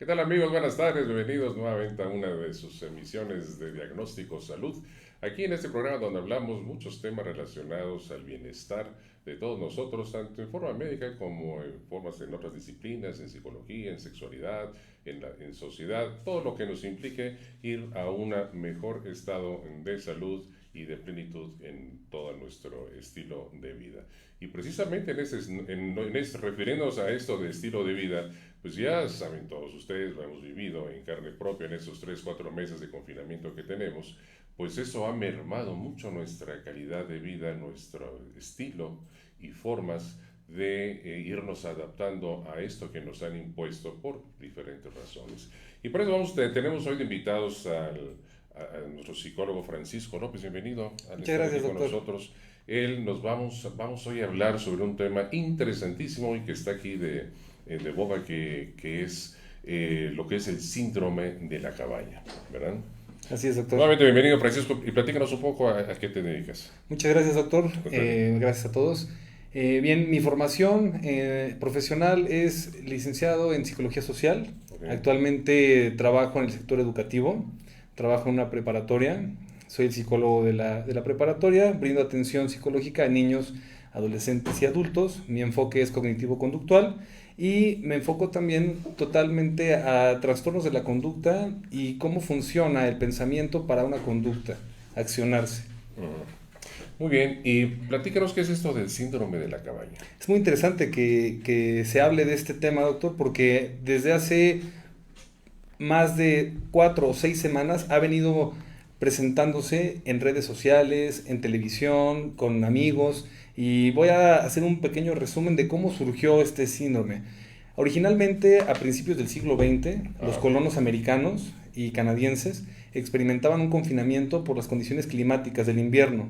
¿Qué tal amigos? Buenas tardes, bienvenidos nuevamente a una de sus emisiones de Diagnóstico Salud. Aquí en este programa donde hablamos muchos temas relacionados al bienestar de todos nosotros, tanto en forma médica como en formas en otras disciplinas, en psicología, en sexualidad, en sociedad, todo lo que nos implique ir a un mejor estado de salud y de plenitud en todo nuestro estilo de vida. Y precisamente refiriéndonos a esto de estilo de vida, pues ya saben todos ustedes, lo hemos vivido en carne propia en estos 3, 4 meses de confinamiento que tenemos, pues eso ha mermado mucho nuestra calidad de vida, nuestro estilo y formas de irnos adaptando a esto que nos han impuesto por diferentes razones. Y por eso tenemos hoy de invitados a nuestro psicólogo Francisco López. Bienvenido al Muchas estar aquí gracias, con doctor. nosotros. Vamos hoy a hablar sobre un tema interesantísimo y que está aquí de boga, que es lo que es el síndrome de la cabaña, ¿verdad? Así es, doctor. Nuevamente bienvenido Francisco y platícanos un poco a qué te dedicas. Muchas gracias, doctor. Al contrario. Gracias a todos. Bien, mi formación profesional es licenciado en Psicología Social. Okay. Actualmente trabajo en el sector educativo, trabajo en una preparatoria. Soy el psicólogo de la preparatoria, brindo atención psicológica a niños, adolescentes y adultos. Mi enfoque es cognitivo-conductual y me enfoco también totalmente a trastornos de la conducta y cómo funciona el pensamiento para una conducta, accionarse. Muy bien, y platícanos qué es esto del síndrome de la cabaña. Es muy interesante que se hable de este tema, doctor, porque desde hace más de 4 o 6 semanas ha venido presentándose en redes sociales, en televisión, con amigos, y voy a hacer un pequeño resumen de cómo surgió este síndrome. Originalmente, a principios del siglo XX, los Ok. colonos americanos y canadienses experimentaban un confinamiento por las condiciones climáticas del invierno.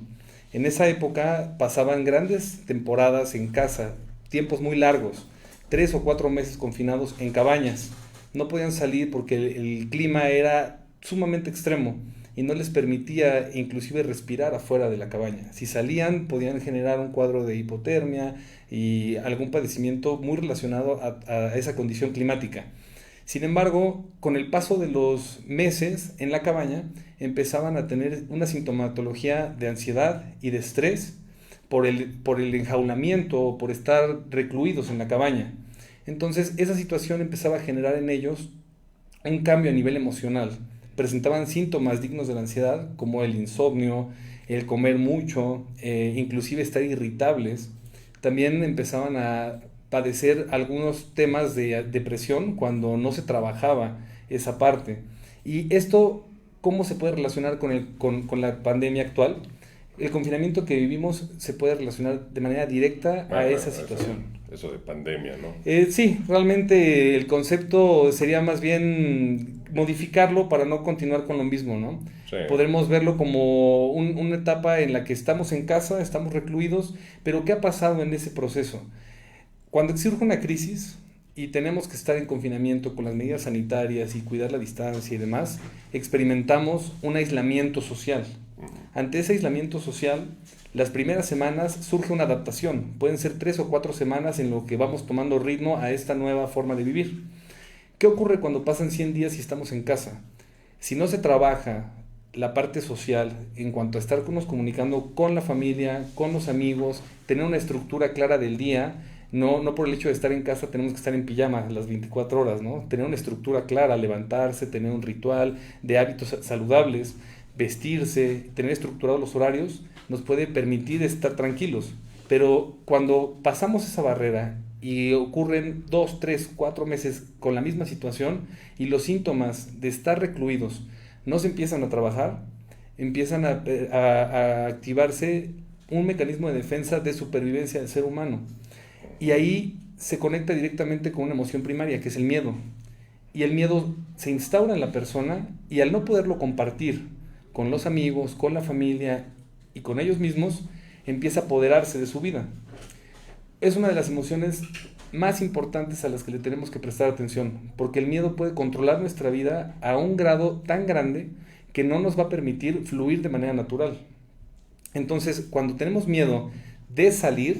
En esa época pasaban grandes temporadas en casa, tiempos muy largos, 3 o 4 meses confinados en cabañas. No podían salir porque el clima era sumamente extremo y no les permitía inclusive respirar afuera de la cabaña. Si salían podían generar un cuadro de hipotermia y algún padecimiento muy relacionado a esa condición climática. Sin embargo, con el paso de los meses en la cabaña, empezaban a tener una sintomatología de ansiedad y de estrés por el enjaulamiento o por estar recluidos en la cabaña. Entonces, esa situación empezaba a generar en ellos un cambio a nivel emocional. Presentaban síntomas dignos de la ansiedad, como el insomnio, el comer mucho, inclusive estar irritables. También empezaban a padecer algunos temas de depresión cuando no se trabajaba esa parte. Y esto, ¿cómo se puede relacionar con la pandemia actual? El confinamiento que vivimos se puede relacionar de manera directa a Bueno, esa situación. eso de pandemia, ¿no? Sí, realmente el concepto sería más bien modificarlo para no continuar con lo mismo, ¿no? Sí. Podremos verlo como una etapa en la que estamos en casa, estamos recluidos, pero ¿qué ha pasado en ese proceso? Cuando surge una crisis y tenemos que estar en confinamiento con las medidas sanitarias y cuidar la distancia y demás, experimentamos un aislamiento social. Ante ese aislamiento social, las primeras semanas surge una adaptación. Pueden ser 3 o 4 semanas en lo que vamos tomando ritmo a esta nueva forma de vivir. ¿Qué ocurre cuando pasan 100 días y estamos en casa? Si no se trabaja la parte social en cuanto a estarnos comunicando con la familia, con los amigos, tener una estructura clara del día, no por el hecho de estar en casa tenemos que estar en pijama las 24 horas, ¿no? Tener una estructura clara, levantarse, tener un ritual de hábitos saludables, vestirse, tener estructurados los horarios, nos puede permitir estar tranquilos. Pero cuando pasamos esa barrera y ocurren 2, 3, 4 meses con la misma situación y los síntomas de estar recluidos no se empiezan a trabajar, empiezan a activarse un mecanismo de defensa de supervivencia del ser humano. Y ahí se conecta directamente con una emoción primaria, que es el miedo. Y el miedo se instaura en la persona y al no poderlo compartir con los amigos, con la familia y con ellos mismos, empieza a apoderarse de su vida. Es una de las emociones más importantes a las que le tenemos que prestar atención, porque el miedo puede controlar nuestra vida a un grado tan grande que no nos va a permitir fluir de manera natural. Entonces, cuando tenemos miedo de salir,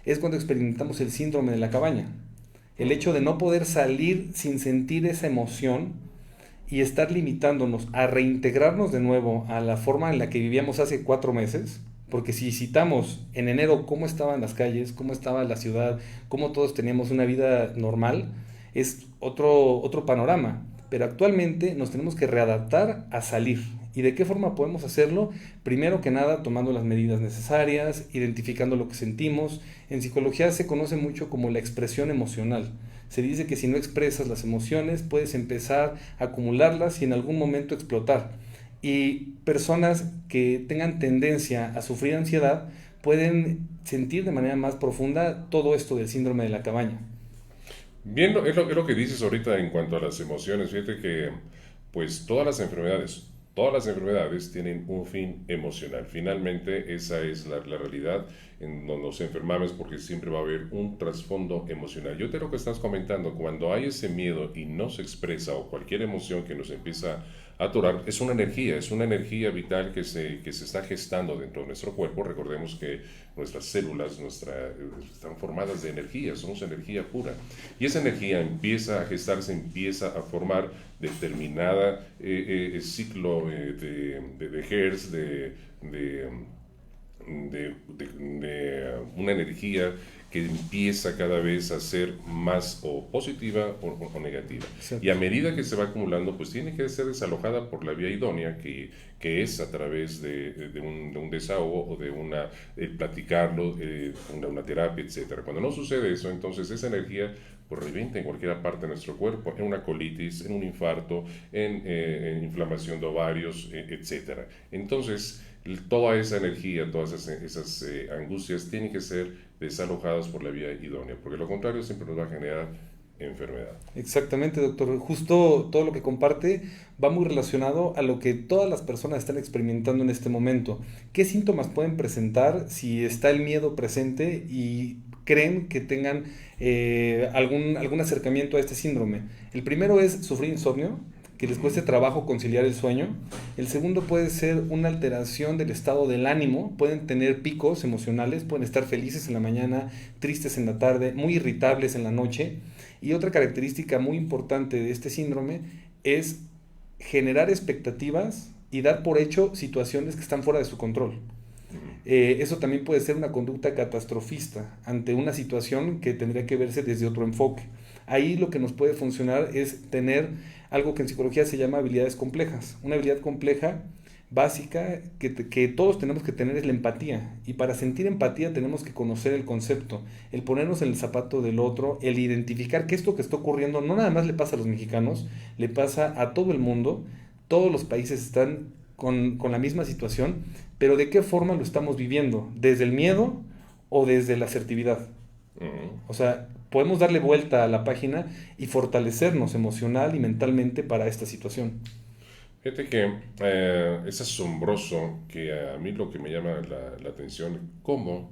es cuando experimentamos el síndrome de la cabaña. El hecho de no poder salir sin sentir esa emoción y estar limitándonos a reintegrarnos de nuevo a la forma en la que vivíamos hace 4 meses, porque si citamos en enero cómo estaban las calles, cómo estaba la ciudad, cómo todos teníamos una vida normal, es otro panorama. Pero actualmente nos tenemos que readaptar a salir. ¿Y de qué forma podemos hacerlo? Primero que nada, tomando las medidas necesarias, identificando lo que sentimos. En psicología se conoce mucho como la expresión emocional. Se dice que si no expresas las emociones, puedes empezar a acumularlas y en algún momento explotar. Y personas que tengan tendencia a sufrir ansiedad pueden sentir de manera más profunda todo esto del síndrome de la cabaña. Bien, es lo que dices ahorita en cuanto a las emociones. Fíjate que, pues, todas las enfermedades tienen un fin emocional. Finalmente, esa es la realidad en donde nos enfermamos porque siempre va a haber un trasfondo emocional. Yo te lo que estás comentando, cuando hay ese miedo y no se expresa o cualquier emoción que nos empieza a atorar, es una energía vital que se está gestando dentro de nuestro cuerpo. Recordemos que nuestras células están formadas de energía, somos energía pura. Y esa energía empieza a gestarse, empieza a formar determinada ciclo de Hertz, de una energía que empieza cada vez a ser más o positiva o negativa. Exacto. Y a medida que se va acumulando, pues tiene que ser desalojada por la vía idónea, que es a través de un desahogo o de platicarlo, una terapia, etc. Cuando no sucede eso, entonces esa energía pues revienta en cualquier parte de nuestro cuerpo, en una colitis, en un infarto, en inflamación de ovarios, etc. Entonces, toda esa energía, todas esas angustias tienen que ser desalojadas por la vía idónea, porque lo contrario siempre nos va a generar enfermedad. Exactamente, doctor. Justo todo lo que comparte va muy relacionado a lo que todas las personas están experimentando en este momento. ¿Qué síntomas pueden presentar si está el miedo presente y creen que tengan algún acercamiento a este síndrome? El primero es sufrir insomnio, que les cueste trabajo conciliar el sueño. El segundo puede ser una alteración del estado del ánimo. Pueden tener picos emocionales, pueden estar felices en la mañana, tristes en la tarde, muy irritables en la noche. Y otra característica muy importante de este síndrome es generar expectativas y dar por hecho situaciones que están fuera de su control. Eso también puede ser una conducta catastrofista ante una situación que tendría que verse desde otro enfoque. Ahí lo que nos puede funcionar es tener algo que en psicología se llama habilidades complejas. Una habilidad compleja básica que todos tenemos que tener es la empatía. Y para sentir empatía tenemos que conocer el concepto, el ponernos en el zapato del otro, el identificar que esto que está ocurriendo no nada más le pasa a los mexicanos, le pasa a todo el mundo. Todos los países están con la misma situación, pero ¿de qué forma lo estamos viviendo? ¿Desde el miedo o desde la asertividad? O sea, podemos darle vuelta a la página y fortalecernos emocional y mentalmente para esta situación. Fíjate que es asombroso que a mí lo que me llama la atención, cómo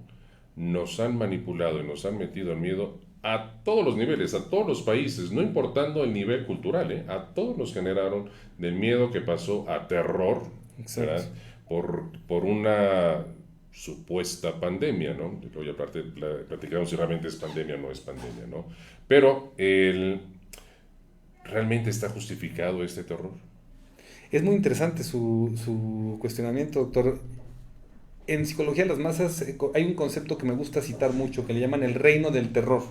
nos han manipulado y nos han metido el miedo a todos los niveles, a todos los países, no importando el nivel cultural, a todos nos generaron del miedo que pasó a terror, ¿verdad? Por una supuesta pandemia, ¿no? Hoy aparte platicamos si realmente es pandemia o no es pandemia, ¿no? Pero ¿realmente está justificado este terror? Es muy interesante su cuestionamiento, doctor. En psicología de las masas hay un concepto que me gusta citar mucho, que le llaman el reino del terror.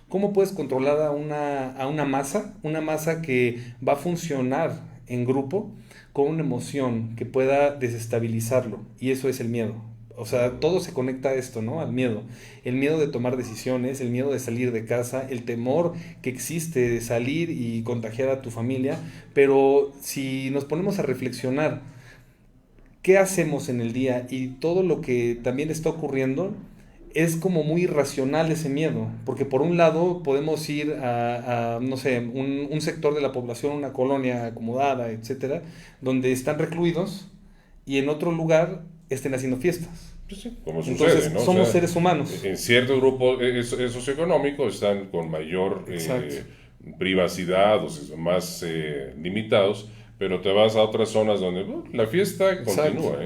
¿Cómo puedes controlar a una masa que va a funcionar en grupo con una emoción que pueda desestabilizarlo? Y eso es el miedo. O sea, todo se conecta a esto, ¿no? Al miedo. El miedo de tomar decisiones, el miedo de salir de casa, el temor que existe de salir y contagiar a tu familia. Pero si nos ponemos a reflexionar, ¿qué hacemos en el día? Y todo lo que también está ocurriendo es como muy irracional ese miedo. Porque por un lado podemos ir no sé, un sector de la población, una colonia acomodada, etcétera, donde están recluidos y en otro lugar estén haciendo fiestas. Pues sí, como Entonces, sucede, ¿no? somos seres humanos. En ciertos grupos socioeconómicos están con mayor privacidad, o sea, más limitados, pero te vas a otras zonas donde la fiesta continúa,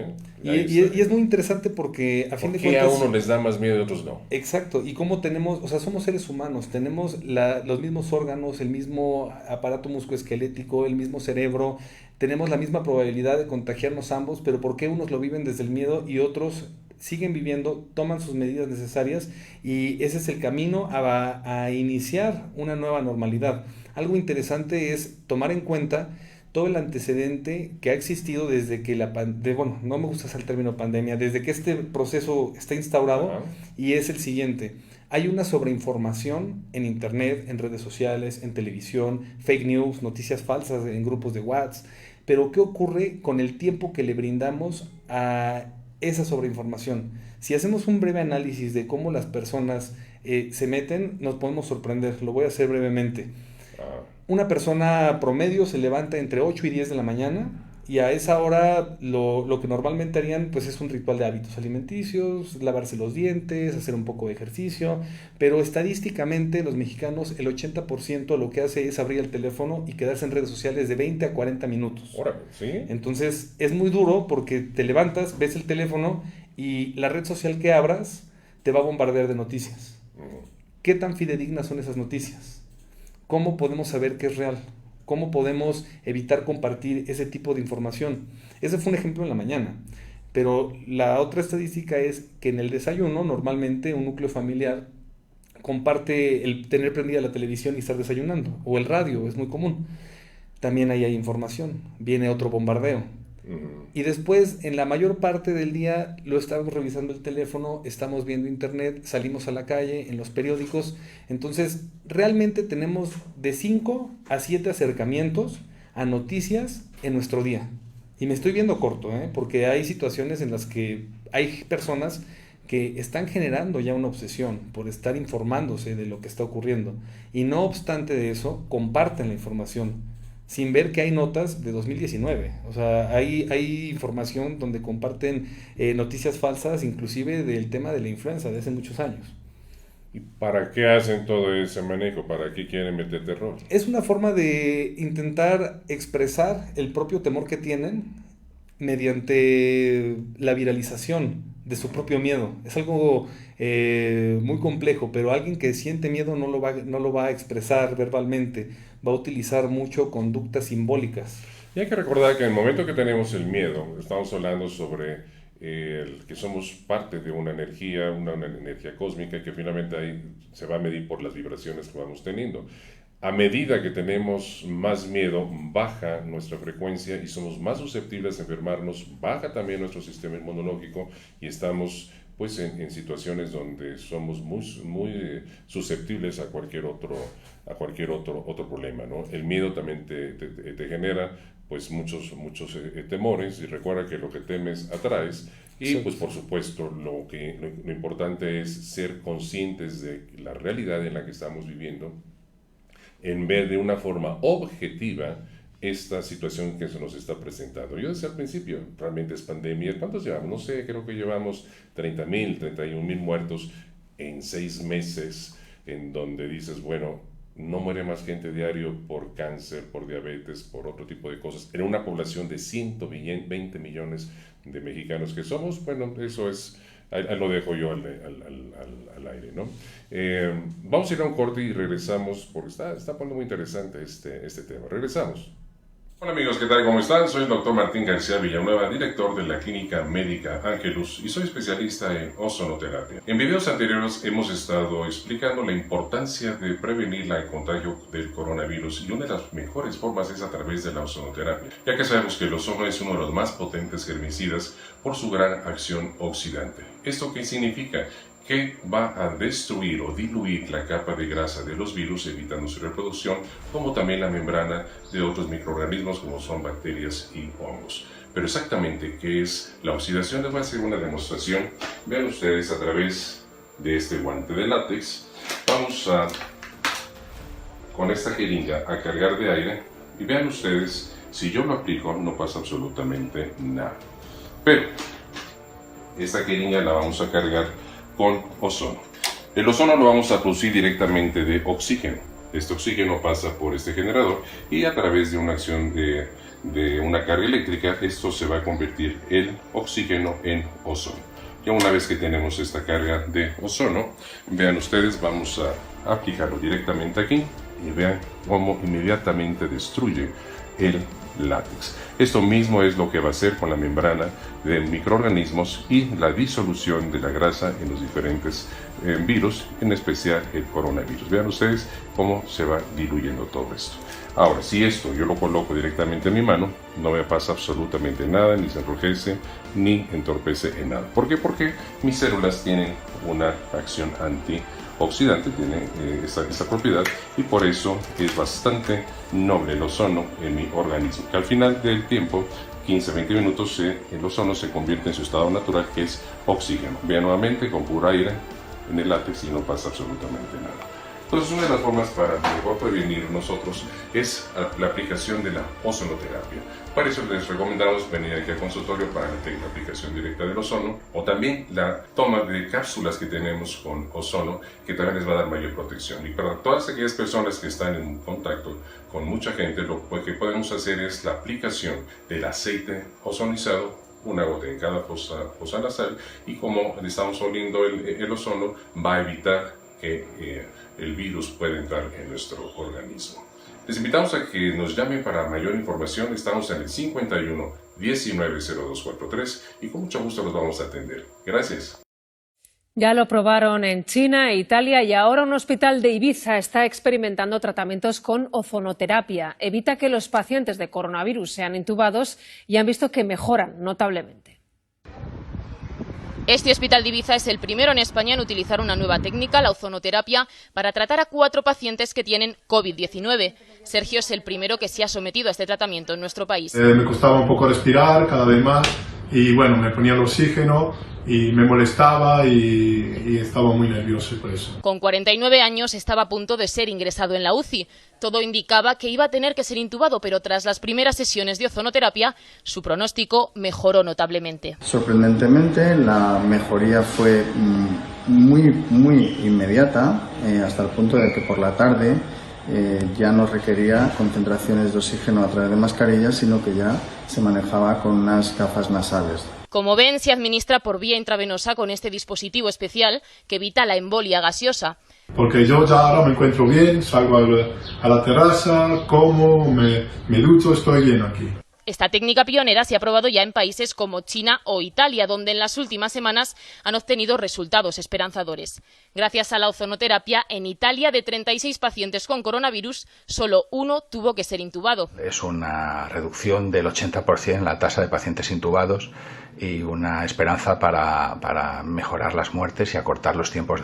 Y es muy interesante porque a fin de ¿Por qué cuentas... a uno les da más miedo y a otros no? Exacto, y cómo tenemos, o sea, somos seres humanos, tenemos los mismos órganos, el mismo aparato musculoesquelético, el mismo cerebro, tenemos la misma probabilidad de contagiarnos ambos, pero ¿por qué unos lo viven desde el miedo y otros siguen viviendo, toman sus medidas necesarias y ese es el camino a iniciar una nueva normalidad? Algo interesante es tomar en cuenta todo el antecedente que ha existido desde que bueno, no me gusta usar el término pandemia, desde que este proceso está instaurado. Ajá. Y es el siguiente: hay una sobreinformación en internet, en redes sociales, en televisión, fake news, noticias falsas en grupos de WhatsApp, pero ¿qué ocurre con el tiempo que le brindamos a esa sobreinformación? Si hacemos un breve análisis de cómo las personas se meten, nos podemos sorprender. Lo voy a hacer brevemente. Ah, Una persona promedio se levanta entre 8 y 10 de la mañana y a esa hora lo que normalmente harían pues es un ritual de hábitos alimenticios, lavarse los dientes, hacer un poco de ejercicio, pero estadísticamente los mexicanos el 80% lo que hace es abrir el teléfono y quedarse en redes sociales de 20 a 40 minutos. órale, ¿sí? Entonces es muy duro porque te levantas, ves el teléfono y la red social que abras te va a bombardear de noticias. Mm. ¿Qué tan fidedignas son esas noticias? ¿Cómo podemos saber que es real? ¿Cómo podemos evitar compartir ese tipo de información? Ese fue un ejemplo en la mañana. Pero la otra estadística es que en el desayuno, normalmente un núcleo familiar comparte el tener prendida la televisión y estar desayunando. O el radio, es muy común. También ahí hay información. Viene otro bombardeo. Y después, en la mayor parte del día, lo estamos revisando el teléfono, estamos viendo internet, salimos a la calle, en los periódicos. Entonces, realmente tenemos de 5 a 7 acercamientos a noticias en nuestro día. Y me estoy viendo corto, porque hay situaciones en las que hay personas que están generando ya una obsesión por estar informándose de lo que está ocurriendo. Y no obstante de eso, comparten la información sin ver que hay notas de 2019. O sea, hay información donde comparten noticias falsas, inclusive del tema de la influenza de hace muchos años. ¿Y para qué hacen todo ese manejo? ¿Para qué quieren meter terror? Es una forma de intentar expresar el propio temor que tienen mediante la viralización de su propio miedo. Es algo muy complejo, pero alguien que siente miedo no lo va a expresar verbalmente, va a utilizar mucho conductas simbólicas. Y hay que recordar que en el momento que tenemos el miedo, estamos hablando sobre que somos parte de una energía cósmica que finalmente ahí se va a medir por las vibraciones que vamos teniendo. A medida que tenemos más miedo, baja nuestra frecuencia y somos más susceptibles a enfermarnos, baja también nuestro sistema inmunológico y estamos pues en situaciones donde somos muy susceptibles a cualquier otro problema, ¿no? El miedo también te genera pues muchos temores, y recuerda que lo que temes atraes. Y Sí. pues por supuesto lo importante es ser conscientes de la realidad en la que estamos viviendo, en ver de una forma objetiva esta situación que se nos está presentando. Yo decía al principio, realmente es pandemia. ¿Cuántos llevamos? No sé, creo que llevamos 30,000, 31,000 muertos en 6 meses, en donde dices, bueno, no muere más gente diario por cáncer, por diabetes, por otro tipo de cosas, en una población de 120 millones de mexicanos que somos. Bueno, eso es... Ahí lo dejo yo al aire, ¿no? Vamos a ir a un corte y regresamos, porque está poniendo muy interesante este tema. Regresamos. Hola amigos, ¿qué tal? ¿Cómo están? Soy el doctor Martín García Villanueva, director de la Clínica Médica Ángelus y soy especialista en ozonoterapia. En videos anteriores hemos estado explicando la importancia de prevenir el contagio del coronavirus y una de las mejores formas es a través de la ozonoterapia, ya que sabemos que el ozono es uno de los más potentes herbicidas por su gran acción oxidante. ¿Esto qué significa? Que va a destruir o diluir la capa de grasa de los virus, evitando su reproducción, como también la membrana de otros microorganismos como son bacterias y hongos. Pero exactamente, ¿qué es la oxidación? Les voy a hacer una demostración. Vean ustedes a través de este guante de látex. Vamos con esta jeringa a cargar de aire y vean ustedes, si yo lo aplico no pasa absolutamente nada. Pero esta jeringa la vamos a cargar con ozono. El ozono lo vamos a producir directamente de oxígeno. Este oxígeno pasa por este generador y a través de una acción de de una carga eléctrica, esto se va a convertir el oxígeno en ozono. Ya una vez que tenemos esta carga de ozono, vean ustedes, vamos a aplicarlo directamente aquí y vean cómo inmediatamente destruye el látex. Esto mismo es lo que va a hacer con la membrana de microorganismos y la disolución de la grasa en los diferentes virus, en especial el coronavirus. Vean ustedes cómo se va diluyendo todo esto. Ahora, si esto yo lo coloco directamente en mi mano, no me pasa absolutamente nada, ni se enrojece, ni entorpece en nada. ¿Por qué? Porque mis células tienen una acción antioxidante, tienen esta propiedad, y por eso es bastante noble el ozono en mi organismo, que al final del tiempo, 15-20 minutos, el ozono se convierte en su estado natural, que es oxígeno. Vean nuevamente con puro aire en el látex y no pasa absolutamente nada. Entonces, una de las formas para mejor prevenir nosotros es la aplicación de la ozonoterapia. Para eso les recomendamos venir aquí al consultorio para la aplicación directa del ozono, o también la toma de cápsulas que tenemos con ozono, que también les va a dar mayor protección. Y para todas aquellas personas que están en contacto con mucha gente, lo que podemos hacer es la aplicación del aceite ozonizado, una gota en cada fosa nasal, y como estamos oliendo el ozono, va a evitar que el virus pueda entrar en nuestro organismo. Les invitamos a que nos llamen para mayor información. Estamos en el 51 19 0243 y con mucho gusto los vamos a atender. Gracias. Ya lo probaron en China e Italia y ahora un hospital de Ibiza está experimentando tratamientos con ozonoterapia. Evita que los pacientes de coronavirus sean intubados y han visto que mejoran notablemente. Este hospital de Ibiza es el primero en España en utilizar una nueva técnica, la ozonoterapia, para tratar a 4 pacientes que tienen COVID-19. Sergio es el primero que se ha sometido a este tratamiento en nuestro país. Me costaba un poco respirar cada vez más y bueno, me ponía el oxígeno y me molestaba y estaba muy nervioso por eso. Con 49 años estaba a punto de ser ingresado en la UCI. Todo indicaba que iba a tener que ser intubado, pero tras las primeras sesiones de ozonoterapia, su pronóstico mejoró notablemente. Sorprendentemente, la mejoría fue muy inmediata, hasta el punto de que por la tarde ya no requería concentraciones de oxígeno a través de mascarillas, sino que ya se manejaba con unas gafas nasales. Como ven, se administra por vía intravenosa con este dispositivo especial que evita la embolia gaseosa. Porque yo ya ahora me encuentro bien, salgo a la terraza, como, me ducho, estoy bien aquí. Esta técnica pionera se ha probado ya en países como China o Italia, donde en las últimas semanas han obtenido resultados esperanzadores. Gracias a la ozonoterapia, en Italia, de 36 pacientes con coronavirus, solo 1 tuvo que ser intubado. Es una reducción del 80% en la tasa de pacientes intubados y una esperanza para mejorar las muertes y acortar los tiempos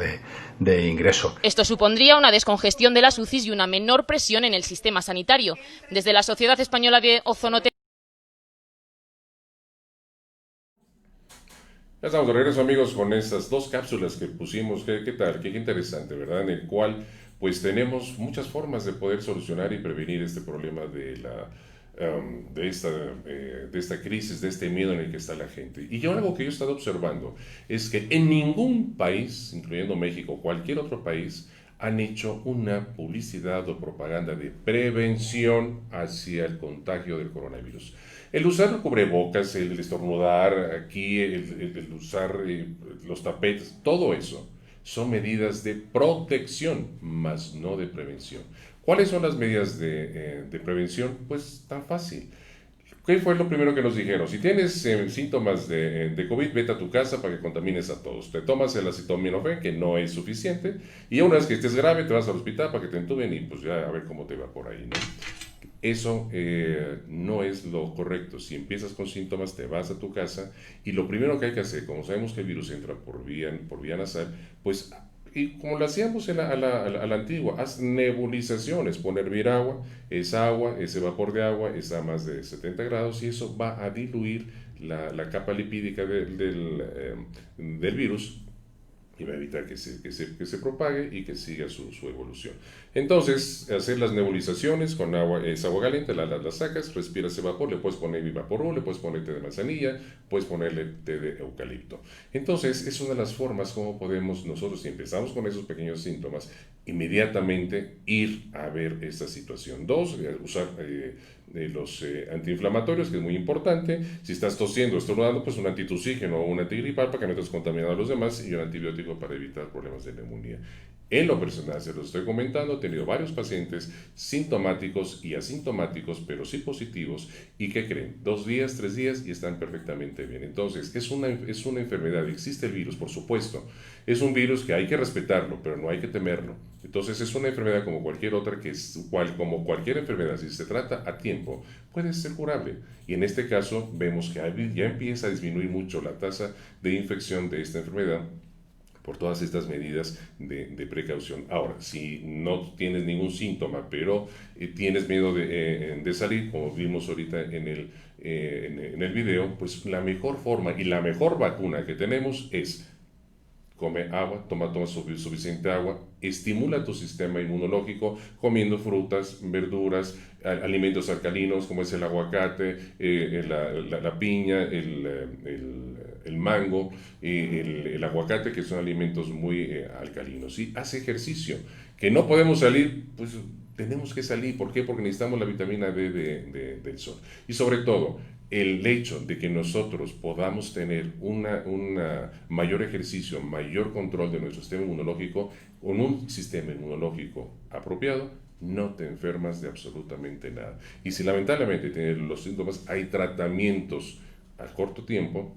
de ingreso. Esto supondría una descongestión de las UCIs y una menor presión en el sistema sanitario. Desde la Sociedad Española de Ozonoterapia. Ya estamos de regreso, amigos, con estas 2 cápsulas que pusimos. ¿Qué tal? Qué interesante, ¿verdad? En el cual pues tenemos muchas formas de poder solucionar y prevenir este problema de esta crisis, de este miedo en el que está la gente. Y yo algo que yo he estado observando es que en ningún país, incluyendo México, cualquier otro país, han hecho una publicidad o propaganda de prevención hacia el contagio del coronavirus. El usar cubrebocas, el estornudar aquí, el usar los tapetes, todo eso son medidas de protección, más no de prevención. ¿Cuáles son las medidas de prevención? Pues tan fácil. ¿Qué fue lo primero que nos dijeron? Si tienes síntomas de COVID, vete a tu casa para que contamines a todos. Te tomas el acetaminofén, que no es suficiente, y una vez que estés grave te vas al hospital para que te entuben y pues ya a ver cómo te va por ahí, ¿no? Eso no es lo correcto. Si empiezas con síntomas, te vas a tu casa y lo primero que hay que hacer, como sabemos que el virus entra por vía nasal, pues, y como lo hacíamos a la antigua, haz nebulizaciones, pon a hervir agua, ese vapor de agua está a más de 70 grados y eso va a diluir la capa lipídica del virus y va a evitar que se propague y que siga su evolución. Entonces, hacer las nebulizaciones con agua, es agua caliente, la sacas, respiras ese vapor, le puedes poner Vivaporub, le puedes poner té de manzanilla, puedes ponerle té de eucalipto. Entonces, es una de las formas como podemos nosotros, si empezamos con esos pequeños síntomas, inmediatamente ir a ver esta situación. 2, usar los antiinflamatorios, que es muy importante. Si estás tosiendo, estornudando, pues un antitusígeno o un antigripal para que no estés contaminando a los demás, y un antibiótico para evitar problemas de neumonía. En lo personal, se los estoy comentando, he tenido varios pacientes sintomáticos y asintomáticos, pero sí positivos, y ¿qué creen? 2 días, 3 días y están perfectamente bien. Entonces, es una enfermedad, existe el virus, por supuesto. Es un virus que hay que respetarlo, pero no hay que temerlo. Entonces, es una enfermedad como cualquier otra, como cualquier enfermedad, si se trata a tiempo, puede ser curable. Y en este caso, vemos que ya empieza a disminuir mucho la tasa de infección de esta enfermedad, por todas estas medidas de precaución. Ahora, si no tienes ningún síntoma, pero tienes miedo de salir, como vimos ahorita en el video, pues la mejor forma y la mejor vacuna que tenemos es: come agua, toma suficiente agua, estimula tu sistema inmunológico comiendo frutas, verduras, alimentos alcalinos como es el aguacate, la piña, el mango, el aguacate, que son alimentos muy alcalinos. Y hace ejercicio. Que no podemos salir, pues tenemos que salir. ¿Por qué? Porque necesitamos la vitamina D del sol. Y sobre todo, el hecho de que nosotros podamos tener un mayor ejercicio, mayor control de nuestro sistema inmunológico, con un sistema inmunológico apropiado, no te enfermas de absolutamente nada. Y si lamentablemente tienes los síntomas, hay tratamientos a corto tiempo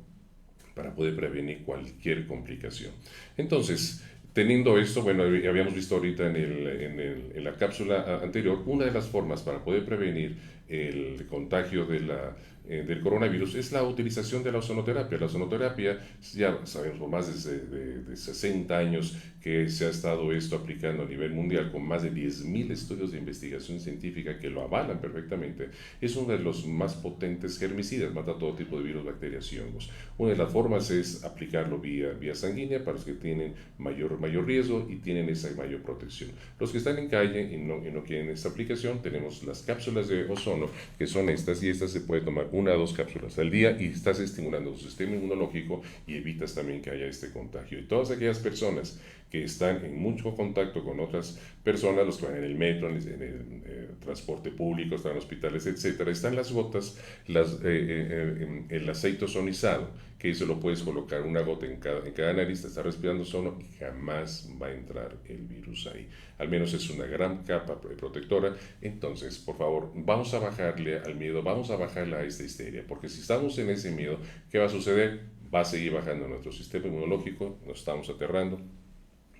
para poder prevenir cualquier complicación. Entonces, teniendo esto, bueno, habíamos visto ahorita en la cápsula anterior, una de las formas para poder prevenir el contagio del coronavirus es la utilización de la ozonoterapia. La ozonoterapia, ya sabemos por más de 60 años que se ha estado esto aplicando a nivel mundial, con más de 10.000 estudios de investigación científica que lo avalan perfectamente. Es uno de los más potentes germicidas, mata todo tipo de virus, bacterias y hongos. Una de las formas es aplicarlo vía sanguínea para los que tienen mayor riesgo y tienen esa mayor protección. Los que están en calle y no quieren esta aplicación, tenemos las cápsulas de ozono, que son estas, y estas se puede tomar 1 a 2 cápsulas al día y estás estimulando tu sistema inmunológico y evitas también que haya este contagio. Y todas aquellas personas que están en mucho contacto con otras personas, los que van en el metro, en el transporte público, están en hospitales, etcétera, están las gotas, el aceite ozonizado, que eso lo puedes colocar una gota en cada nariz, te está respirando ozono y jamás va a entrar el virus ahí. Al menos es una gran capa protectora. Entonces, por favor, vamos a bajarle al miedo, vamos a bajarle a esta histeria, porque si estamos en ese miedo, ¿qué va a suceder? Va a seguir bajando nuestro sistema inmunológico, nos estamos aterrando,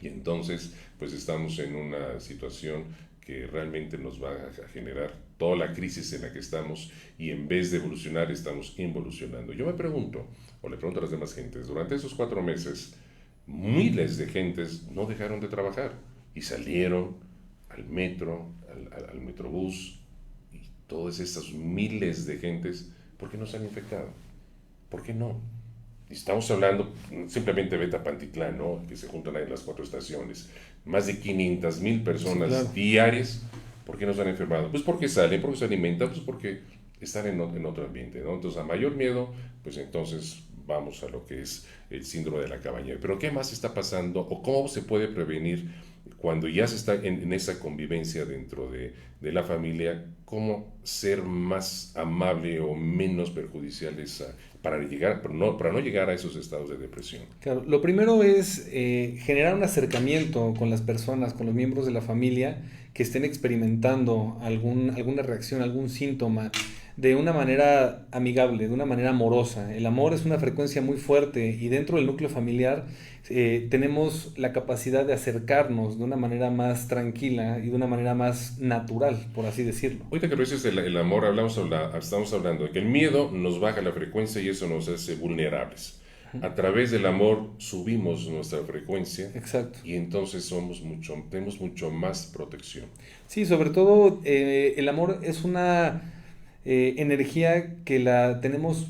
y entonces pues estamos en una situación que realmente nos va a generar toda la crisis en la que estamos, y en vez de evolucionar estamos involucionando. Yo me pregunto, o le pregunto a las demás gentes, durante esos 4 meses miles de gentes no dejaron de trabajar y salieron al metro, al metrobús, y todas esas miles de gentes, ¿por qué no se han infectado? ¿Por qué no? Estamos hablando, simplemente vete a Pantitlán, ¿no?, que se juntan ahí en las 4 estaciones, más de 500,000 personas, sí, claro, diarias. ¿Por qué no se han enfermado? Pues porque salen, porque se alimentan, pues porque están en otro ambiente, ¿no? Entonces, a mayor miedo, pues entonces vamos a lo que es el síndrome de la cabaña. Pero ¿qué más está pasando o cómo se puede prevenir cuando ya se está en esa convivencia dentro de la familia? ¿Cómo ser más amable o menos perjudiciales para no llegar a esos estados de depresión? Claro, lo primero es generar un acercamiento con las personas, con los miembros de la familia que estén experimentando alguna reacción, algún síntoma, de una manera amigable, de una manera amorosa. El amor es una frecuencia muy fuerte, y dentro del núcleo familiar tenemos la capacidad de acercarnos de una manera más tranquila y de una manera más natural, por así decirlo. Ahorita que lo dices el amor, estamos hablando de que el miedo nos baja la frecuencia y eso nos hace vulnerables. A través del amor subimos nuestra frecuencia. Exacto. Y entonces tenemos mucho más protección. Sí, sobre todo el amor es una energía que la tenemos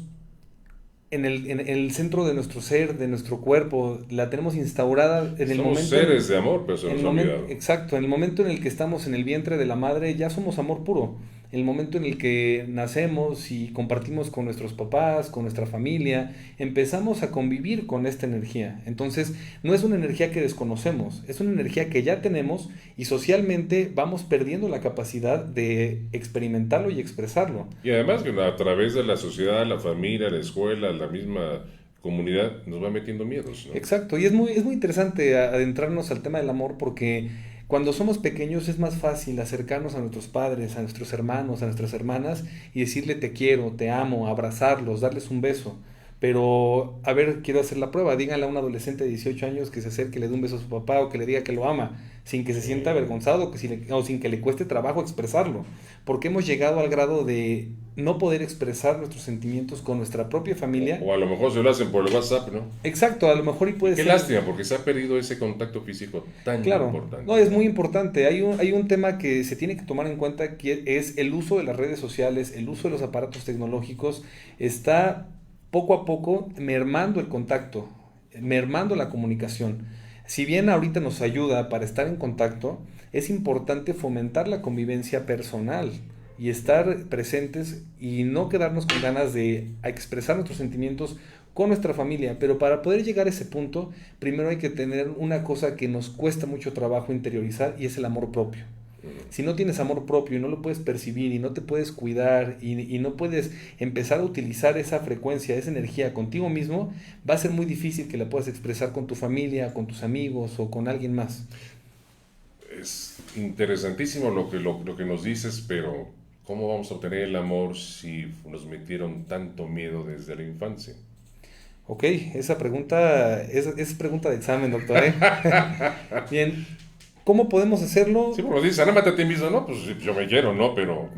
en el centro de nuestro ser, de nuestro cuerpo, la tenemos instaurada en el momento. Somos seres de amor, pero se nos ha olvidado. Exacto, en el momento en el que estamos en el vientre de la madre ya somos amor puro. En el momento en el que nacemos y compartimos con nuestros papás, con nuestra familia, empezamos a convivir con esta energía. Entonces, no es una energía que desconocemos, es una energía que ya tenemos y socialmente vamos perdiendo la capacidad de experimentarlo y expresarlo. Y además que a través de la sociedad, la familia, la escuela, la misma comunidad nos va metiendo miedos, ¿no? Exacto, y es muy interesante adentrarnos al tema del amor porque cuando somos pequeños es más fácil acercarnos a nuestros padres, a nuestros hermanos, a nuestras hermanas y decirle te quiero, te amo, abrazarlos, darles un beso. Pero, a ver, quiero hacer la prueba. Díganle a un adolescente de 18 años que se acerque, le dé un beso a su papá o que le diga que lo ama, sin que se sienta avergonzado o sin que le cueste trabajo expresarlo. Porque hemos llegado al grado de no poder expresar nuestros sentimientos con nuestra propia familia. O a lo mejor se lo hacen por el WhatsApp, ¿no? Exacto, a lo mejor y puede Qué ser... lástima, porque se ha perdido ese contacto físico tan importante. No, es muy importante. Hay un tema que se tiene que tomar en cuenta, que es el uso de las redes sociales, el uso de los aparatos tecnológicos. Está poco a poco mermando el contacto, mermando la comunicación. Si bien ahorita nos ayuda para estar en contacto, es importante fomentar la convivencia personal y estar presentes y no quedarnos con ganas de expresar nuestros sentimientos con nuestra familia. Pero para poder llegar a ese punto, primero hay que tener una cosa que nos cuesta mucho trabajo interiorizar y es el amor propio. Si no tienes amor propio y no lo puedes percibir y no te puedes cuidar y no puedes empezar a utilizar esa frecuencia, esa energía contigo mismo, va a ser muy difícil que la puedas expresar con tu familia, con tus amigos o con alguien más. Es interesantísimo lo que nos dices, pero ¿cómo vamos a obtener el amor si nos metieron tanto miedo desde la infancia? Ok, esa pregunta es pregunta de examen, doctor. Bien. ¿Cómo podemos hacerlo? Sí, como dices, ámate a ti mismo, ¿no? Pues yo me quiero, ¿no? Pero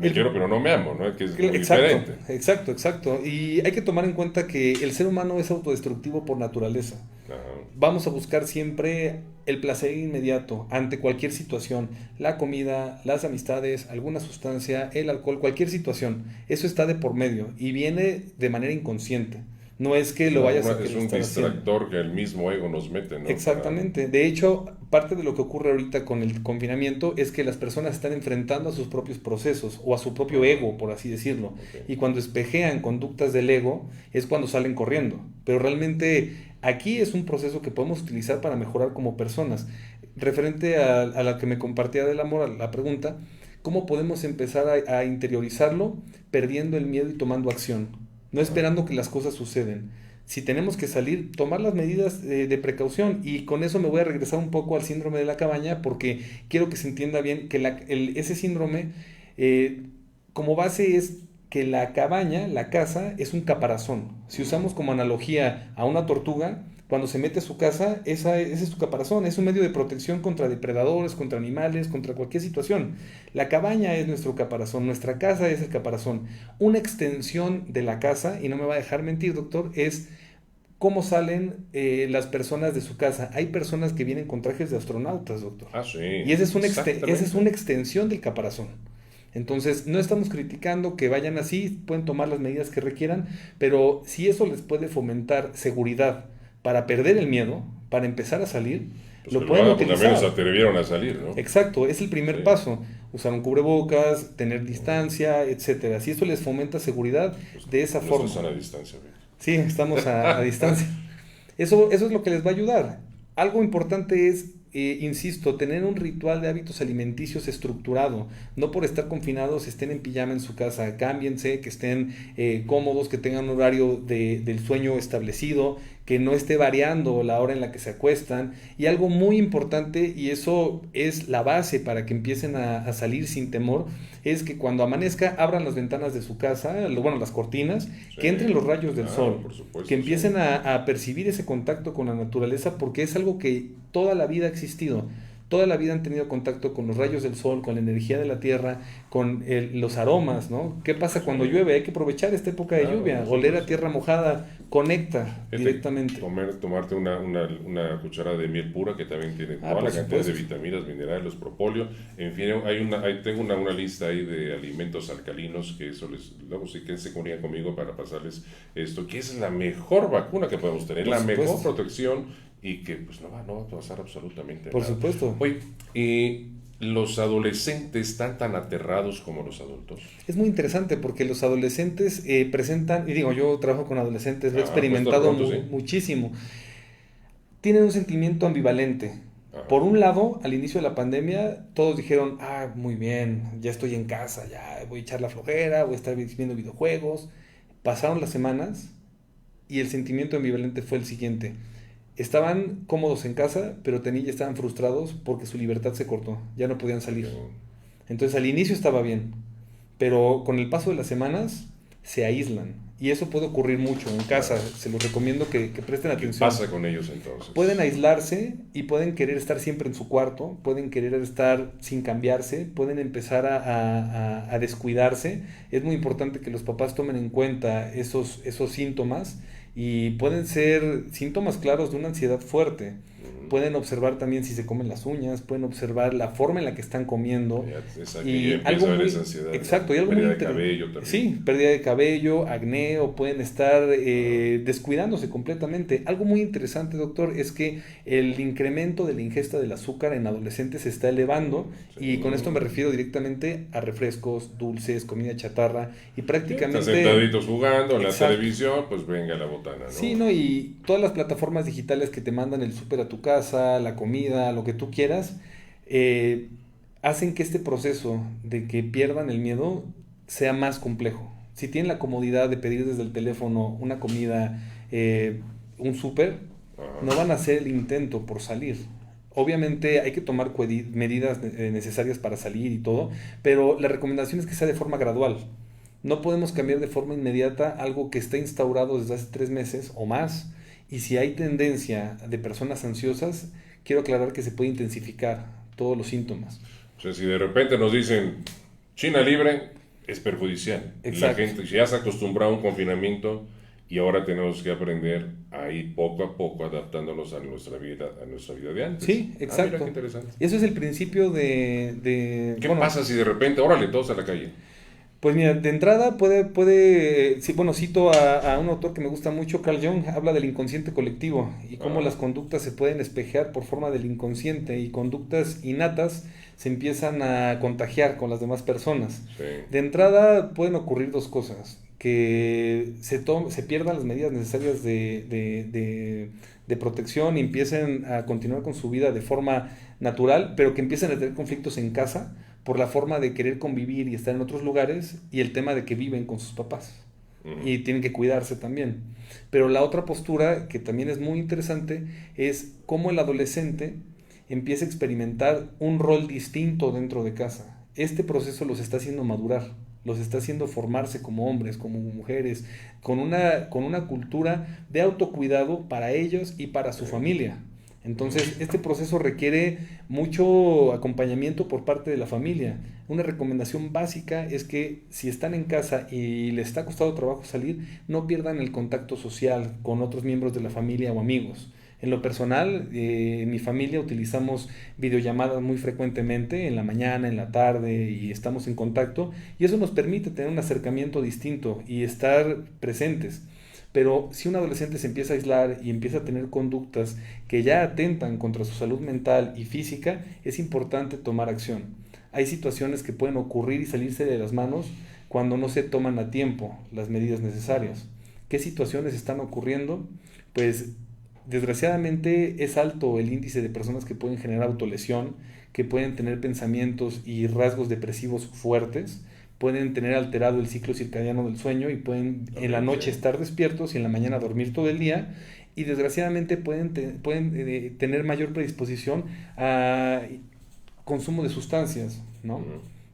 no me amo, ¿no? Que es muy diferente. Exacto. Y hay que tomar en cuenta que el ser humano es autodestructivo por naturaleza. Ajá. Vamos a buscar siempre el placer inmediato ante cualquier situación. La comida, las amistades, alguna sustancia, el alcohol, cualquier situación. Eso está de por medio y viene de manera inconsciente. No es que lo vayas a querer. Es un distractor que el mismo ego nos mete, ¿no? Exactamente. De hecho, parte de lo que ocurre ahorita con el confinamiento es que las personas están enfrentando a sus propios procesos o a su propio ego, por así decirlo. Okay. Y cuando espejean conductas del ego es cuando salen corriendo. Pero realmente aquí es un proceso que podemos utilizar para mejorar como personas. Referente a la que me compartía del amor, a la pregunta, ¿cómo podemos empezar a interiorizarlo perdiendo el miedo y tomando acción? No esperando que las cosas suceden. Si tenemos que salir, tomar las medidas de precaución. Y con eso me voy a regresar un poco al síndrome de la cabaña, porque quiero que se entienda bien que ese síndrome, como base es que la cabaña, la casa, es un caparazón. Si usamos como analogía a una tortuga, cuando se mete a su casa, ese es su caparazón, es un medio de protección contra depredadores, contra animales, contra cualquier situación. La cabaña es nuestro caparazón, nuestra casa es el caparazón. Una extensión de la casa, y no me va a dejar mentir, doctor, es cómo salen las personas de su casa. Hay personas que vienen con trajes de astronautas, doctor. Ah, sí. Y esa es una extensión del caparazón. Entonces, no estamos criticando que vayan así, pueden tomar las medidas que requieran, pero si eso les puede fomentar seguridad, para perder el miedo, para empezar a salir, pues lo pueden utilizar. También se atrevieron a salir, ¿no? Exacto, es el primer paso. Usar un cubrebocas, tener distancia, etcétera. Si eso les fomenta seguridad, pues, de esa forma. Están a distancia. Sí, estamos a distancia. Eso es lo que les va a ayudar. Algo importante es, insisto, tener un ritual de hábitos alimenticios estructurado. No por estar confinados estén en pijama en su casa. Cámbiense, que estén cómodos, que tengan un horario del sueño establecido, que no esté variando la hora en la que se acuestan. Y algo muy importante, y eso es la base para que empiecen a salir sin temor, es que cuando amanezca abran las ventanas de su casa, las cortinas, sí, que entren los rayos del sol, por supuesto, que empiecen a percibir ese contacto con la naturaleza, porque es algo que toda la vida ha existido. Toda la vida han tenido contacto con los rayos del sol, con la energía de la tierra, con los aromas, ¿no? ¿Qué pasa cuando llueve? Hay que aprovechar esta época de lluvia. Oler a tierra mojada conecta directamente. Tomarte una cucharada de miel pura, que también tiene toda la cantidad de vitaminas, minerales, propóleo. En fin, tengo una lista ahí de alimentos alcalinos, que eso luego sí que se comunican conmigo para pasarles esto, que es la mejor vacuna que podemos tener, la mejor protección, y que pues no va a pasar absolutamente nada. Por supuesto. Oye, ¿Los adolescentes están tan aterrados como los adultos? Es muy interesante porque los adolescentes presentan, y digo, yo trabajo con adolescentes, lo he Pues, experimentado de pronto, sí. muchísimo. Tienen un sentimiento ambivalente. Ajá. Por un lado, al inicio de la pandemia, todos dijeron, muy bien, ya estoy en casa, ya voy a echar la flojera, voy a estar viendo videojuegos. Pasaron las semanas y el sentimiento ambivalente fue el siguiente. Estaban cómodos en casa, pero ya estaban frustrados porque su libertad se cortó, ya no podían salir. Entonces al inicio estaba bien, pero con el paso de las semanas se aíslan. Y eso puede ocurrir mucho en casa, se los recomiendo que presten ¿Qué atención. pasa con ellos entonces? Pueden aislarse y pueden querer estar siempre en su cuarto, pueden querer estar sin cambiarse, pueden empezar a descuidarse. Es muy importante que los papás tomen en cuenta esos síntomas y pueden ser síntomas claros de una ansiedad fuerte. Pueden observar también si se comen las uñas, pueden observar la forma en la que están comiendo. Exacto, Y empieza algo a haber muy, esa ansiedad, exacto, ¿no? y algo Pérdida muy de cabello también. Sí, pérdida de cabello, acné, o pueden estar descuidándose completamente. Algo muy interesante, doctor, es que el incremento de la ingesta del azúcar en adolescentes se está elevando, y con esto me refiero directamente a refrescos, dulces, comida chatarra, y prácticamente... Están sentaditos jugando en la Exacto. televisión, pues venga la botana, ¿no? Sí, ¿no? Y todas las plataformas digitales que te mandan el súper a tu casa, la comida, lo que tú quieras, hacen que este proceso de que pierdan el miedo sea más complejo. Si tienen la comodidad de pedir desde el teléfono una comida, un súper, no van a hacer el intento por salir. Obviamente hay que tomar medidas necesarias para salir y todo, pero la recomendación es que sea de forma gradual. No podemos cambiar de forma inmediata algo que está instaurado desde hace 3 meses o más. Y si hay tendencia de personas ansiosas, quiero aclarar que se puede intensificar todos los síntomas. O sea, si de repente nos dicen China libre, es perjudicial. Exacto. La gente ya se acostumbró a un confinamiento y ahora tenemos que aprender a ir poco a poco adaptándonos a nuestra vida de antes. Sí, exacto. Mira qué interesante. Eso es el principio de ¿Qué pasa si de repente, órale, todos a la calle? Pues mira, de entrada sí, cito a un autor que me gusta mucho, Carl Jung, habla del inconsciente colectivo y cómo las conductas se pueden espejear por forma del inconsciente, y conductas innatas se empiezan a contagiar con las demás personas. Sí. De entrada pueden ocurrir 2 cosas: que se pierdan las medidas necesarias de protección y empiecen a continuar con su vida de forma natural, pero que empiecen a tener conflictos en casa por la forma de querer convivir y estar en otros lugares, y el tema de que viven con sus papás y tienen que cuidarse también. Pero la otra postura, que también es muy interesante, es cómo el adolescente empieza a experimentar un rol distinto dentro de casa. Este proceso los está haciendo madurar, los está haciendo formarse como hombres, como mujeres, con una cultura de autocuidado para ellos y para su familia. Entonces, este proceso requiere mucho acompañamiento por parte de la familia. Una recomendación básica es que si están en casa y les está costando trabajo salir, no pierdan el contacto social con otros miembros de la familia o amigos. En lo personal, en mi familia utilizamos videollamadas muy frecuentemente, en la mañana, en la tarde, y estamos en contacto, y eso nos permite tener un acercamiento distinto y estar presentes. Pero si un adolescente se empieza a aislar y empieza a tener conductas que ya atentan contra su salud mental y física, es importante tomar acción. Hay situaciones que pueden ocurrir y salirse de las manos cuando no se toman a tiempo las medidas necesarias. ¿Qué situaciones están ocurriendo? Pues desgraciadamente es alto el índice de personas que pueden generar autolesión, que pueden tener pensamientos y rasgos depresivos fuertes, pueden tener alterado el ciclo circadiano del sueño y pueden en la noche estar despiertos y en la mañana dormir todo el día, y desgraciadamente pueden tener mayor predisposición a consumo de sustancias, ¿no?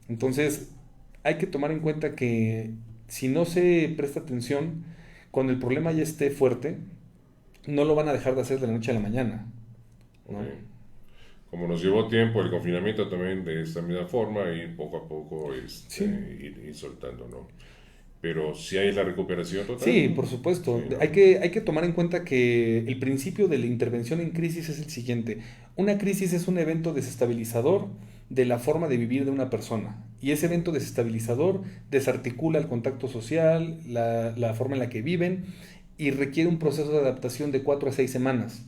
Entonces hay que tomar en cuenta que si no se presta atención, cuando el problema ya esté fuerte, no lo van a dejar de hacer de la noche a la mañana, ¿no? Como nos llevó tiempo el confinamiento también de esta misma forma, ir poco a poco ir soltando, ¿no? Pero si hay la recuperación total. Sí, por supuesto. Sí, ¿no? Hay que tomar en cuenta que el principio de la intervención en crisis es el siguiente. Una crisis es un evento desestabilizador de la forma de vivir de una persona. Y ese evento desestabilizador desarticula el contacto social, la forma en la que viven, y requiere un proceso de adaptación de 4 a 6 semanas.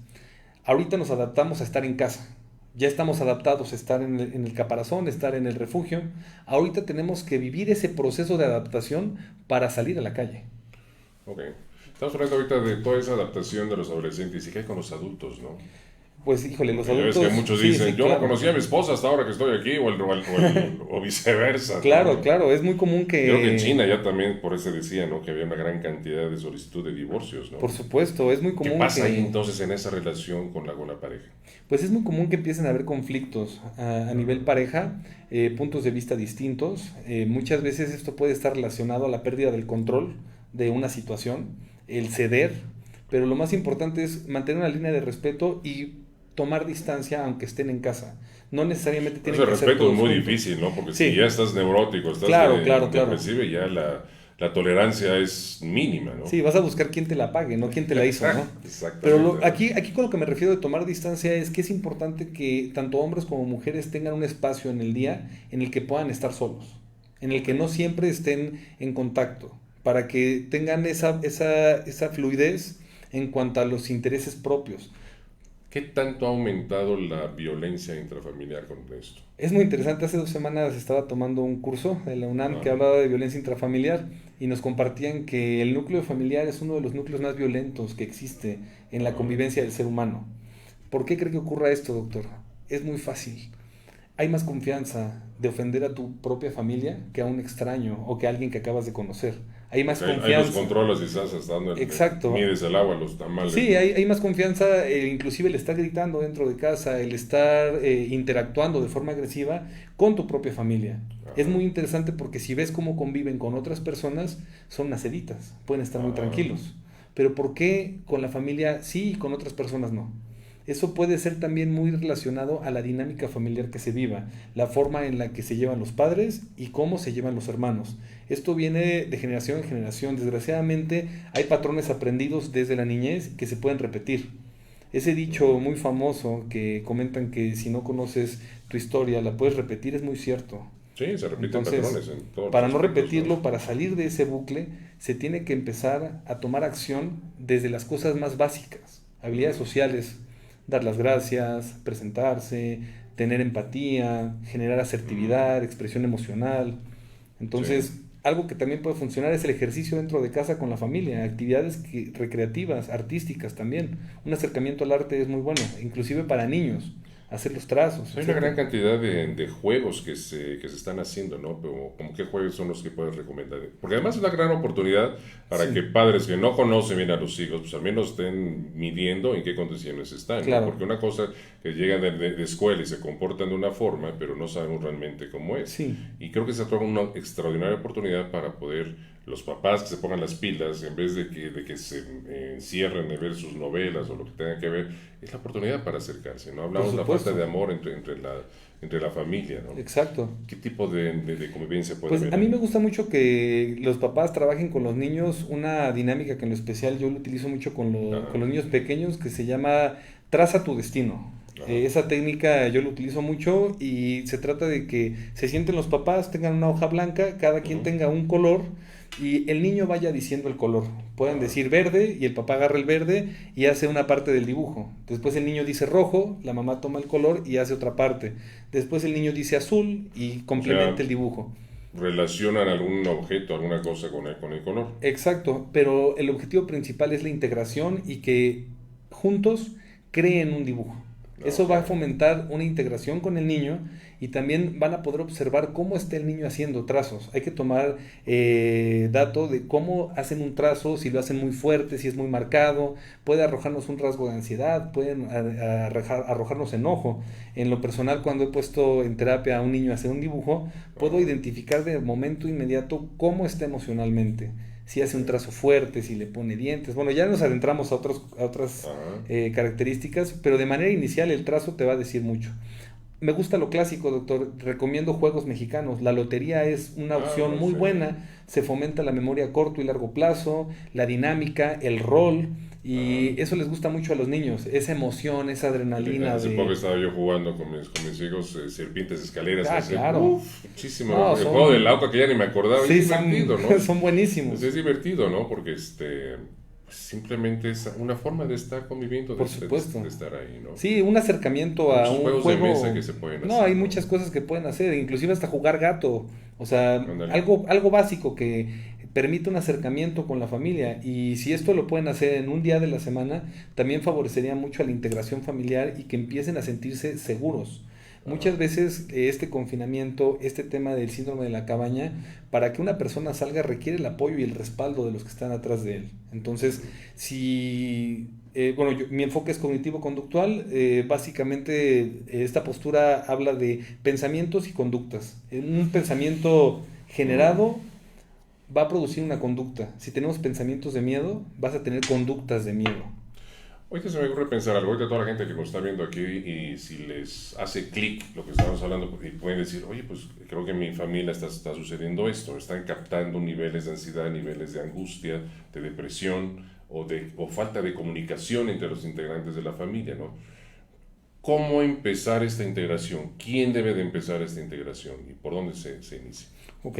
Ahorita nos adaptamos a estar en casa. Ya estamos adaptados a estar en el caparazón, estar en el refugio. Ahorita tenemos que vivir ese proceso de adaptación para salir a la calle. Ok. Estamos hablando ahorita de toda esa adaptación de los adolescentes y qué hay con los adultos, ¿no? Pues híjole, los Ya adultos... ves que muchos sí, dicen, sí, yo claro. no conocí a mi esposa hasta ahora que estoy aquí, o viceversa. Claro, ¿no? claro, es muy común que... Creo que en China ya también, por eso decía, ¿no? Que había una gran cantidad de solicitud de divorcios, ¿no? Por supuesto, es muy común ¿Qué pasa que... ahí entonces en esa relación con la pareja? Pues es muy común que empiecen a haber conflictos a nivel pareja, puntos de vista distintos. Muchas veces esto puede estar relacionado a la pérdida del control de una situación, el ceder, pero lo más importante es mantener una línea de respeto y tomar distancia aunque estén en casa. No necesariamente tienen Ese que ser respeto todos es muy juntos. difícil, ¿no? Porque Sí. si ya estás neurótico, estás Claro. depresivo, ya la tolerancia es mínima, ¿no? Sí, vas a buscar quién te la pague, no quién te la hizo, ¿no? Exactamente. Pero aquí con lo que me refiero de tomar distancia es que es importante que tanto hombres como mujeres tengan un espacio en el día en el que puedan estar solos, en el que no siempre estén en contacto, para que tengan esa fluidez en cuanto a los intereses propios. ¿Qué tanto ha aumentado la violencia intrafamiliar con esto? Es muy interesante, hace 2 semanas estaba tomando un curso de la UNAM que hablaba de violencia intrafamiliar y nos compartían que el núcleo familiar es uno de los núcleos más violentos que existe en la convivencia del ser humano. ¿Por qué cree que ocurra esto, doctor? Es muy fácil. Hay más confianza de ofender a tu propia familia que a un extraño o que a alguien que acabas de conocer. Hay más confianza. Hay los controles y estás estando Exacto. mides el agua, los tamales. Sí, hay más confianza, inclusive el estar gritando dentro de casa, el estar interactuando de forma agresiva con tu propia familia. Ajá. Es muy interesante porque si ves cómo conviven con otras personas, son naceditas, pueden estar muy tranquilos. Pero ¿por qué con la familia sí y con otras personas no? Eso puede ser también muy relacionado a la dinámica familiar que se viva, la forma en la que se llevan los padres y cómo se llevan los hermanos. Esto viene de generación en generación. Desgraciadamente hay patrones aprendidos desde la niñez que se pueden repetir. Ese dicho muy famoso que comentan que si no conoces tu historia la puedes repetir es muy cierto. Sí, se repiten patrones en todos para los no aspectos, repetirlo, ¿no? Para salir de ese bucle, se tiene que empezar a tomar acción desde las cosas más básicas, habilidades sociales, dar las gracias, presentarse, tener empatía, generar asertividad, expresión emocional. Entonces, algo que también puede funcionar es el ejercicio dentro de casa con la familia, actividades recreativas, artísticas también. Un acercamiento al arte es muy bueno, inclusive para niños, hacer los trazos. Hay una gran cantidad de juegos que se están haciendo, ¿no? Pero como qué juegos son los que puedes recomendar. Porque además es una gran oportunidad para que padres que no conocen bien a los hijos, pues al menos estén midiendo en qué condiciones están. Claro. ¿no? Porque una cosa que llegan de escuela y se comportan de una forma, pero no sabemos realmente cómo es. Sí. Y creo que se trata de una extraordinaria oportunidad para poder los papás que se pongan las pilas, en vez de que se encierren en ver sus novelas o lo que tengan que ver, es la oportunidad para acercarse, ¿no? Hablamos de la falta de amor entre la familia, ¿no? Exacto. ¿Qué tipo de convivencia puede Pues haber? a mí me gusta mucho que los papás trabajen con los niños, una dinámica que en lo especial yo lo utilizo mucho con los niños pequeños, que se llama traza tu destino. Esa técnica yo la utilizo mucho y se trata de que se sienten los papás, tengan una hoja blanca, cada quien tenga un color y el niño vaya diciendo el color. Pueden decir verde y el papá agarra el verde y hace una parte del dibujo. Después el niño dice rojo, la mamá toma el color y hace otra parte. Después el niño dice azul y complementa el dibujo. Relacionan algún objeto, alguna cosa con el color. Exacto, pero el objetivo principal es la integración y que juntos creen un dibujo. Eso va a fomentar una integración con el niño y también van a poder observar cómo está el niño haciendo trazos. Hay que tomar dato de cómo hacen un trazo, si lo hacen muy fuerte, si es muy marcado, puede arrojarnos un rasgo de ansiedad, pueden arrojarnos enojo. En lo personal, cuando he puesto en terapia a un niño a hacer un dibujo, puedo identificar de momento inmediato cómo está emocionalmente. Si hace un trazo fuerte, si le pone dientes. Bueno, ya nos adentramos a otras características, pero de manera inicial el trazo te va a decir mucho. Me gusta lo clásico, doctor. Recomiendo juegos mexicanos. La lotería es una opción muy buena. Se fomenta la memoria a corto y largo plazo, la dinámica, el rol. Y eso les gusta mucho a los niños. Esa emoción, esa adrenalina. Hace poco estaba yo jugando con mis hijos serpientes escaleras. Claro. Muchísimo. El juego del auto que ya ni me acordaba. Sí, es divertido, ¿no? Son buenísimos. Es divertido, ¿no? Porque simplemente es una forma de estar conviviendo, Por supuesto. de estar ahí, ¿no? Sí, un acercamiento a Muchos un juegos juego. de mesa que se pueden hacer. No, hay muchas cosas que pueden hacer, inclusive hasta jugar gato. O sea, Ándale. algo básico que permite un acercamiento con la familia. Y si esto lo pueden hacer en un día de la semana, también favorecería mucho a la integración familiar y que empiecen a sentirse seguros. Muchas veces este confinamiento, este tema del síndrome de la cabaña, para que una persona salga requiere el apoyo y el respaldo de los que están atrás de él. Entonces, si mi enfoque es cognitivo-conductual, básicamente esta postura habla de pensamientos y conductas. Un pensamiento generado va a producir una conducta. Si tenemos pensamientos de miedo, vas a tener conductas de miedo. Ahorita se me ocurre pensar algo, ahorita toda la gente que nos está viendo aquí, y si les hace clic lo que estamos hablando, pueden decir, oye, pues creo que en mi familia está sucediendo esto, están captando niveles de ansiedad, niveles de angustia, de depresión o falta de comunicación entre los integrantes de la familia, ¿no? ¿Cómo empezar esta integración? ¿Quién debe de empezar esta integración? ¿Y por dónde se inicia? Ok,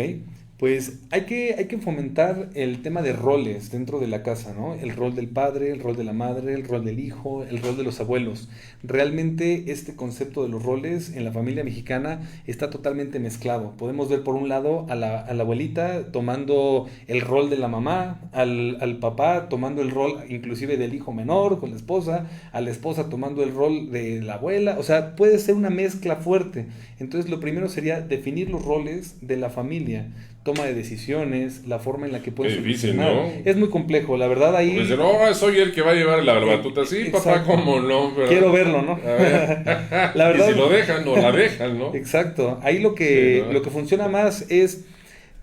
pues hay que fomentar el tema de roles dentro de la casa, ¿no? El rol del padre, el rol de la madre, el rol del hijo, el rol de los abuelos. Realmente este concepto de los roles en la familia mexicana está totalmente mezclado. Podemos ver por un lado a la abuelita tomando el rol de la mamá, al papá tomando el rol inclusive del hijo menor con la esposa, a la esposa tomando el rol de la abuela. O sea, puede ser una mezcla fuerte. Entonces lo primero sería definir los roles de la familia, toma de decisiones, la forma en la que puedes solucionar. ¿No? Es muy complejo, la verdad ahí... Pues no, soy el que va a llevar la batuta. Sí, exacto. Papá, ¿cómo no? ¿Verdad? Quiero verlo, ¿no? La verdad... Y si lo dejan, no la dejan, ¿no? Exacto. Ahí lo que funciona más es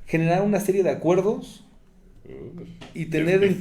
generar una serie de acuerdos y tener...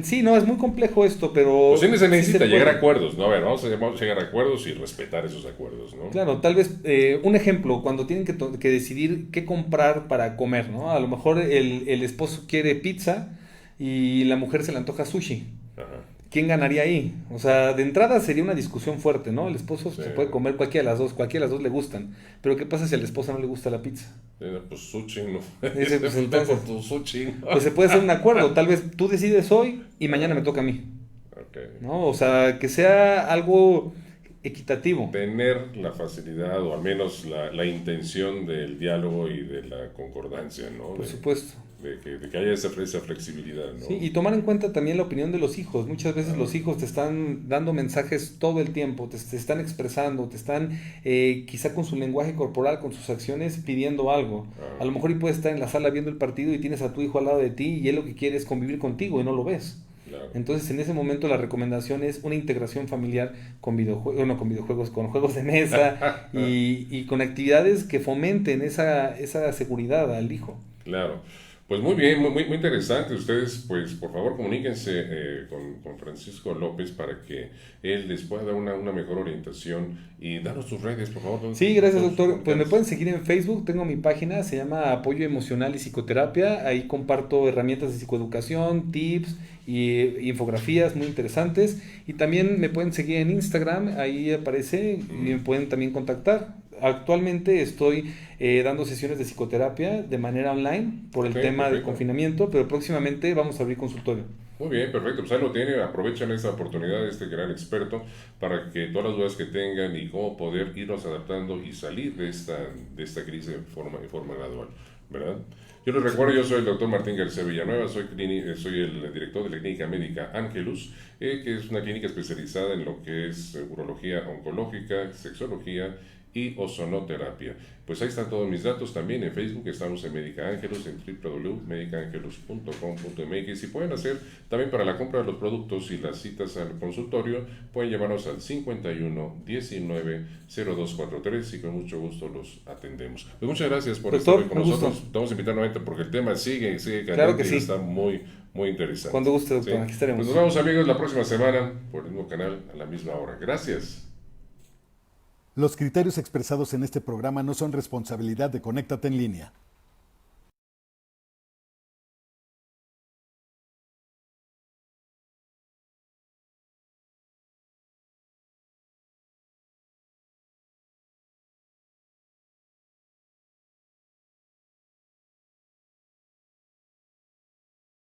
Sí, no, es muy complejo esto, pero... Pues sí se necesita llegar a acuerdos, ¿no? A ver, vamos a llegar a acuerdos y respetar esos acuerdos, ¿no? Claro, tal vez un ejemplo, cuando tienen que decidir qué comprar para comer, ¿no? A lo mejor el esposo quiere pizza y la mujer se le antoja sushi. Ajá. ¿Quién ganaría ahí? O sea, de entrada sería una discusión fuerte, ¿no? El esposo se puede comer cualquiera de las dos le gustan. Pero ¿qué pasa si a la esposa no le gusta la pizza? Pues sushi, ¿no? Dice, pues entonces, tu sushi. Pues se puede hacer un acuerdo. Tal vez tú decides hoy y mañana me toca a mí. Okay. ¿No? O sea, que sea algo equitativo. Tener la facilidad o al menos la intención del diálogo y de la concordancia, ¿no? Por supuesto. De que haya esa flexibilidad, ¿no? Sí, y tomar en cuenta también la opinión de los hijos. Muchas veces los hijos te están dando mensajes todo el tiempo, te están expresando, te están quizá con su lenguaje corporal, con sus acciones, pidiendo algo. A lo mejor y puedes estar en la sala viendo el partido y tienes a tu hijo al lado de ti y él lo que quiere es convivir contigo y no lo ves. Claro. Entonces, en ese momento la recomendación es una integración familiar con videojuegos, con juegos de mesa y con actividades que fomenten esa seguridad al hijo. Claro. Pues muy bien, muy interesante. Ustedes, pues, por favor, comuníquense con Francisco López para que él les pueda dar una mejor orientación y danos sus redes, por favor. Sí, gracias, doctor. Pues me pueden seguir en Facebook, tengo mi página, se llama Apoyo Emocional y Psicoterapia. Ahí comparto herramientas de psicoeducación, tips y infografías muy interesantes. Y también me pueden seguir en Instagram, ahí aparece y me pueden también contactar. Actualmente estoy dando sesiones de psicoterapia de manera online por el tema del confinamiento, pero próximamente vamos a abrir consultorio. Muy bien, perfecto. Pues ahí lo tienen. Aprovechen esta oportunidad de este gran experto para que todas las dudas que tengan y cómo poder irnos adaptando y salir de esta crisis de forma gradual, ¿verdad? Yo les recuerdo, yo soy el doctor Martín García Villanueva, soy el director de la Clínica Médica Ángelus, que es una clínica especializada en lo que es urología oncológica, sexología y ozonoterapia. Pues ahí están todos mis datos. También en Facebook estamos en Médica Ángelus, en www.medicaangelus.com.mx, y pueden hacer también para la compra de los productos y las citas al consultorio, pueden llamarnos al 51 19 0243 y con mucho gusto los atendemos. Pues muchas gracias por estar hoy con nosotros. Te vamos a invitar nuevamente porque el tema sigue caliente, claro que sí. Y está muy interesante. Cuando guste, doctor, ¿sí? Aquí estaremos. Pues nos vemos, amigos, la próxima semana por el mismo canal a la misma hora. Gracias. Los criterios expresados en este programa no son responsabilidad de Conéctate en Línea.